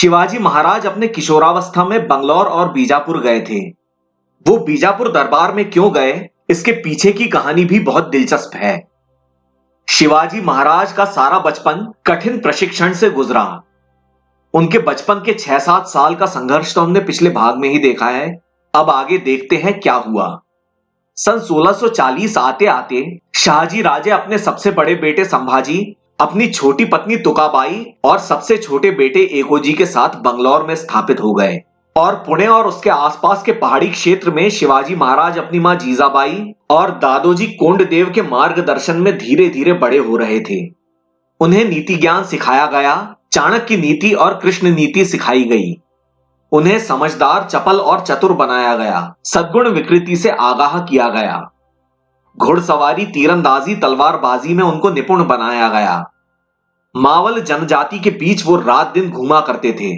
शिवाजी महाराज अपने किशोरावस्था में बंगलौर और बीजापुर गए थे। वो बीजापुर दरबार में क्यों गए, इसके पीछे की कहानी भी बहुत दिलचस्प है। शिवाजी महाराज का सारा बचपन कठिन प्रशिक्षण से गुजरा। उनके बचपन के 6-7 साल का संघर्ष तो हमने पिछले भाग में ही देखा है। अब आगे देखते हैं क्या हुआ। सन 1640 आते आते शाहजी राजे अपने सबसे बड़े बेटे संभाजी, अपनी छोटी पत्नी तुकाबाई और सबसे छोटे बेटे एकोजी के साथ बंगलौर में स्थापित हो गए और पुणे और उसके आसपास के पहाड़ी क्षेत्र में शिवाजी महाराज अपनी मां जीजाबाई और दादोजी कोंडदेव के मार्गदर्शन में धीरे धीरे बड़े हो रहे थे। उन्हें नीति ज्ञान सिखाया गया, चाणक्य नीति और कृष्ण नीति सिखाई गई। उन्हें समझदार, चपल और चतुर बनाया गया, सद्गुण विकृति से आगाह किया गया। घुड़सवारी, तीरंदाजी, तलवारबाजी में उनको निपुण बनाया गया। मावल जनजाति के बीच वो रात दिन घूमा करते थे,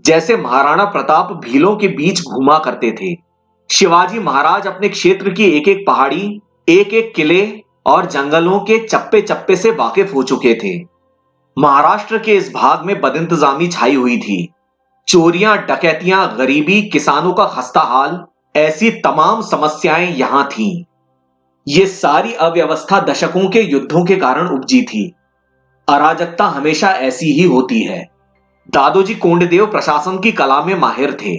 जैसे महाराणा प्रताप भीलों के बीच घूमा करते थे। शिवाजी महाराज अपने क्षेत्र की एक एक पहाड़ी, एक एक किले और जंगलों के चप्पे चप्पे से वाकिफ हो चुके थे। महाराष्ट्र के इस भाग में बदइंतजामी छाई हुई थी। चोरियां, डकैतियां, गरीबी, किसानों का खस्ता हाल, ऐसी तमाम समस्याएं यहां थीं। ये सारी अव्यवस्था दशकों के युद्धों के कारण उपजी थी। अराजकता हमेशा ऐसी ही होती है। दादोजी कोंडदेव प्रशासन की कला में माहिर थे।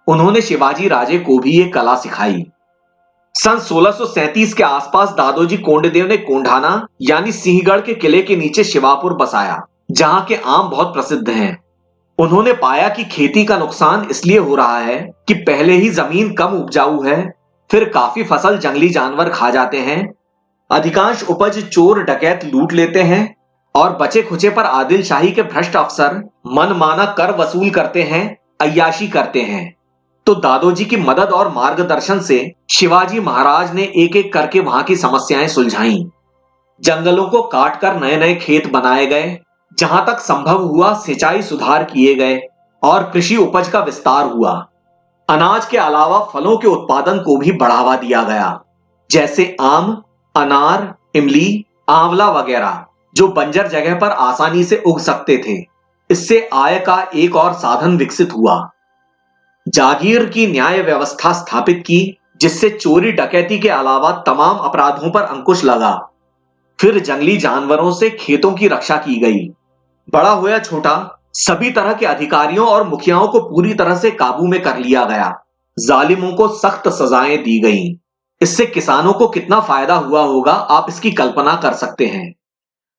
उन्होंने शिवाजी राजे को भी ये कला सिखाई। सन 1637 के आसपास दादोजी कोंडदेव ने कोंढाना यानी सिंहगढ़ के किले के नीचे शिवापुर बसाया, जहां के आम बहुत प्रसिद्ध हैं। उन्होंने पाया कि खेती का नुकसान इसलिए हो रहा है कि पहले ही जमीन कम उपजाऊ है, फिर काफी फसल जंगली जानवर खा जाते हैं, अधिकांश उपज चोर डकैत लूट लेते हैं और बचे खुचे पर आदिल शाही के भ्रष्ट अफसर मनमाना कर वसूल करते हैं, अय्याशी करते हैं। तो दादोजी की मदद और मार्गदर्शन से शिवाजी महाराज ने एक एक करके वहां की समस्याएं सुलझाई। जंगलों को काटकर नए नए खेत बनाए गए, जहां तक संभव हुआ सिंचाई सुधार किए गए और कृषि उपज का विस्तार हुआ। अनाज के अलावा फलों के उत्पादन को भी बढ़ावा दिया गया, जैसे आम, अनार, इमली, आंवला वगैरह, जो बंजर जगह पर आसानी से उग सकते थे। इससे आय का एक और साधन विकसित हुआ। जागीर की न्याय व्यवस्था स्थापित की, जिससे चोरी डकैती के अलावा तमाम अपराधों पर अंकुश लगा। फिर जंगली जानवरों से खेतों की रक्षा की गई। बड़ा हो या छोटा, सभी तरह के अधिकारियों और मुखियाओं को पूरी तरह से काबू में कर लिया गया। जालिमों को सख्त सजाएं दी गईं। इससे किसानों को कितना फायदा हुआ होगा, आप इसकी कल्पना कर सकते हैं।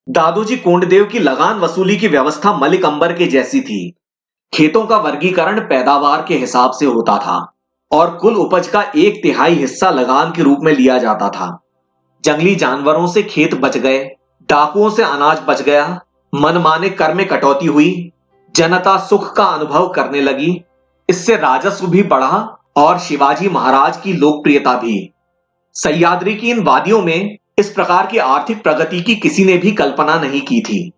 दादोजी कोंडदेव की लगान वसूली की व्यवस्था मलिक अंबर के जैसी थी। खेतों का वर्गीकरण पैदावार के हिसाब से होता था और कुल उपज का 1/3 हिस्सा लगान के रूप में लिया जाता था। जंगली जानवरों से खेत बच गए, डाकुओं से अनाज बच गया, मनमाने कर में कटौती हुई, जनता सुख का अनुभव करने लगी। इससे राजस्व भी बढ़ा और शिवाजी महाराज की लोकप्रियता भी। सह्याद्री की इन वादियों में इस प्रकार की आर्थिक प्रगति की किसी ने भी कल्पना नहीं की थी।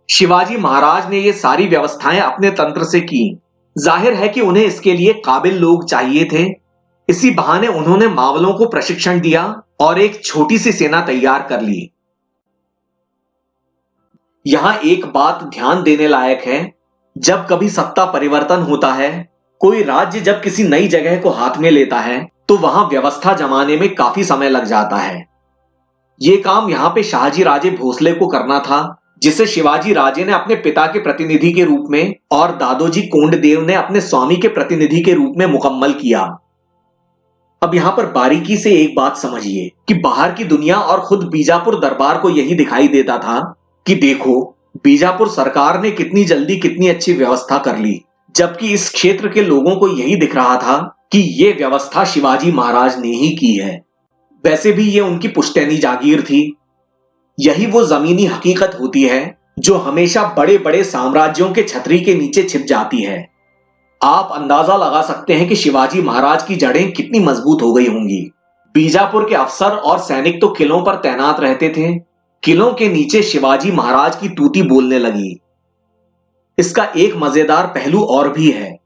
शिवाजी महाराज ने ये सारी व्यवस्थाएं अपने तंत्र से की। जाहिर है कि उन्हें इसके लिए काबिल लोग चाहिए थे। इसी बहाने उन्होंने मावलों को प्रशिक्षण दिया और एक छोटी सी सेना तैयार कर ली। यहां एक बात ध्यान देने लायक है, जब कभी सत्ता परिवर्तन होता है, कोई राज्य जब किसी नई जगह को हाथ में लेता है, तो वहां व्यवस्था जमाने में काफी समय लग जाता है। ये काम यहां पे शाहजी राजे भोसले को करना था, जिसे शिवाजी राजे ने अपने पिता के प्रतिनिधि के रूप में और दादोजी कोंडदेव ने अपने स्वामी के प्रतिनिधि के रूप में मुकम्मल किया। अब यहां पर बारीकी से एक बात समझिए कि बाहर की दुनिया और खुद बीजापुर दरबार को यही दिखाई देता था कि देखो, बीजापुर सरकार ने कितनी जल्दी कितनी अच्छी व्यवस्था कर ली, जबकि इस क्षेत्र के लोगों को यही दिख रहा था कि यह व्यवस्था शिवाजी महाराज ने ही की है। वैसे भी ये उनकी पुश्तैनी जागीर थी। यही वो जमीनी हकीकत होती है जो हमेशा बड़े बड़े साम्राज्यों के छतरी के नीचे छिप जाती है। आप अंदाजा लगा सकते हैं कि शिवाजी महाराज की जड़ें कितनी मजबूत हो गई होंगी। बीजापुर के अफसर और सैनिक तो किलों पर तैनात रहते थे। किलों के नीचे शिवाजी महाराज की तूती बोलने लगी। इसका एक मजेदार पहलू और भी है।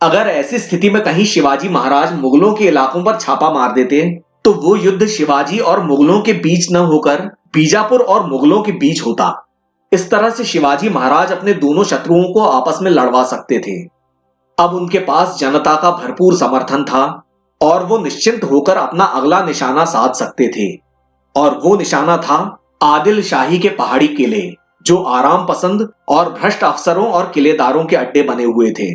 अगर ऐसी स्थिति में कहीं शिवाजी महाराज मुगलों के इलाकों पर छापा मार देते, तो वो युद्ध शिवाजी और मुगलों के बीच न होकर बीजापुर और मुगलों के बीच होता। इस तरह से शिवाजी महाराज अपने दोनों शत्रुओं को आपस में लड़वा सकते थे। अब उनके पास जनता का भरपूर समर्थन था और वो निश्चिंत होकर अपना अगला निशाना साध सकते थे, और वो निशाना था आदिल शाही के पहाड़ी किले, जो आराम पसंद और भ्रष्ट अफसरों और किलेदारों के अड्डे बने हुए थे।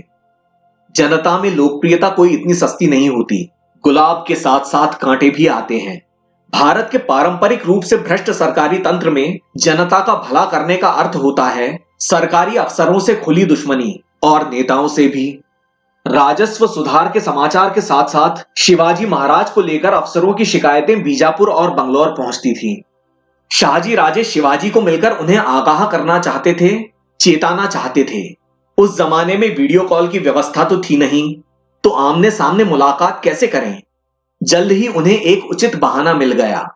जनता में लोकप्रियता कोई इतनी सस्ती नहीं होती। गुलाब के साथ साथ कांटे भी आते हैं। भारत के पारंपरिक रूप से भ्रष्ट सरकारी तंत्र में जनता का भला करने का अर्थ होता है सरकारी अफसरों से खुली दुश्मनी और नेताओं से भी। राजस्व सुधार के समाचार के साथ साथ शिवाजी महाराज को लेकर अफसरों की शिकायतें बीजापुर और बंगलौर पहुंचती थीं। शाहजी राजे शिवाजी को मिलकर उन्हें आगाह करना चाहते थे, चेताना चाहते थे। उस जमाने में वीडियो कॉल की व्यवस्था तो थी नहीं, तो आमने सामने मुलाकात कैसे करें। जल्द ही उन्हें एक उचित बहाना मिल गया।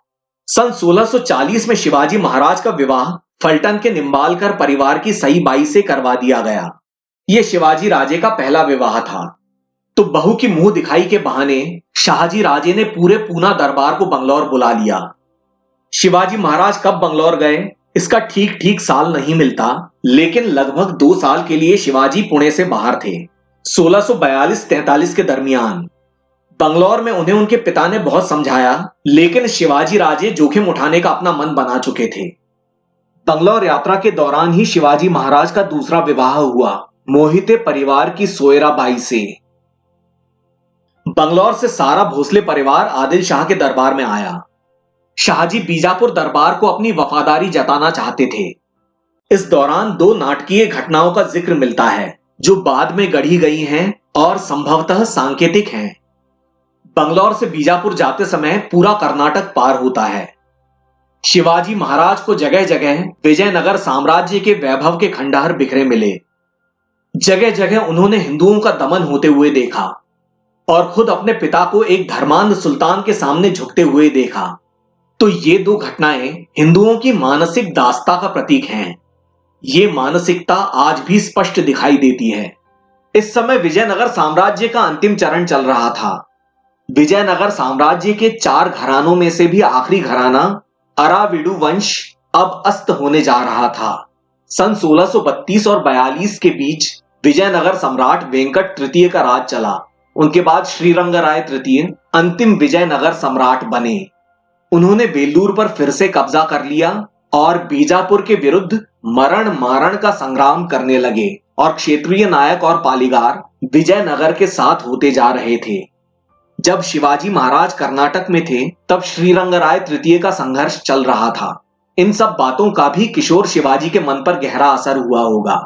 सन 1640 में शिवाजी महाराज का विवाह फलटन के निंबालकर परिवार की सई बाई से करवा दिया गया। यह शिवाजी राजे का पहला विवाह था। तो बहू की मुंह दिखाई के बहाने शाहजी राजे ने पूरे पूना दरबार को बंगलौर बुला लिया। शिवाजी महाराज कब बंगलौर गए इसका ठीक ठीक साल नहीं मिलता, लेकिन लगभग 2 साल के लिए शिवाजी पुणे से बाहर थे। 1642-43 के दरमियान बंगलौर में उन्हें उनके पिता ने बहुत समझाया, लेकिन शिवाजी राजे जोखिम उठाने का अपना मन बना चुके थे। बंगलौर यात्रा के दौरान ही शिवाजी महाराज का दूसरा विवाह हुआ मोहिते परिवार की सोयराबाई से। बंगलौर से सारा भोसले परिवार आदिल शाह के दरबार में आया। शाहजी बीजापुर दरबार को अपनी वफादारी जताना चाहते थे। इस दौरान 2 नाटकीय घटनाओं का जिक्र मिलता है जो बाद में गढ़ी गई हैं और संभवतः सांकेतिक हैं। बंगलौर से बीजापुर जाते समय पूरा कर्नाटक पार होता है। शिवाजी महाराज को जगह जगह विजयनगर साम्राज्य के वैभव के खंडहर बिखरे मिले। जगह जगह उन्होंने हिंदुओं का दमन होते हुए देखा और खुद अपने पिता को एक धर्मांध सुल्तान के सामने झुकते हुए देखा। तो ये 2 घटनाएं हिंदुओं की मानसिक दास्ता का प्रतीक हैं। ये मानसिकता आज भी स्पष्ट दिखाई देती है। इस समय विजयनगर साम्राज्य का अंतिम चरण चल रहा था। विजयनगर साम्राज्य के 4 घरानों में से भी आखिरी घराना अराविडु वंश अब अस्त होने जा रहा था। सन 1632 और 42 के बीच विजयनगर सम्राट वेंकट तृतीय का राज चला। उनके बाद श्रीरंगराय तृतीय अंतिम विजयनगर सम्राट बने। उन्होंने बेलूर पर फिर से कब्जा कर लिया और बीजापुर के विरुद्ध मरण मारण का संग्राम करने लगे, और क्षेत्रीय नायक और पालीगार विजयनगर के साथ होते जा रहे थे। जब शिवाजी महाराज कर्नाटक में थे तब श्रीरंगराय तृतीय का संघर्ष चल रहा था। इन सब बातों का भी किशोर शिवाजी के मन पर गहरा असर हुआ होगा।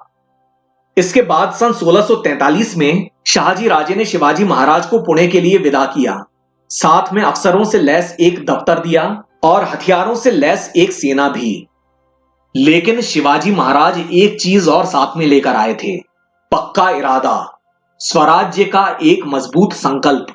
इसके बाद सन 1643 में शाहजी राजे ने शिवाजी महाराज को पुणे के लिए विदा किया। साथ में अफसरों से लैस एक दफ्तर दिया और हथियारों से लैस एक सेना भी। लेकिन शिवाजी महाराज एक चीज और साथ में लेकर आए थे, पक्का इरादा, स्वराज्य का एक मजबूत संकल्प।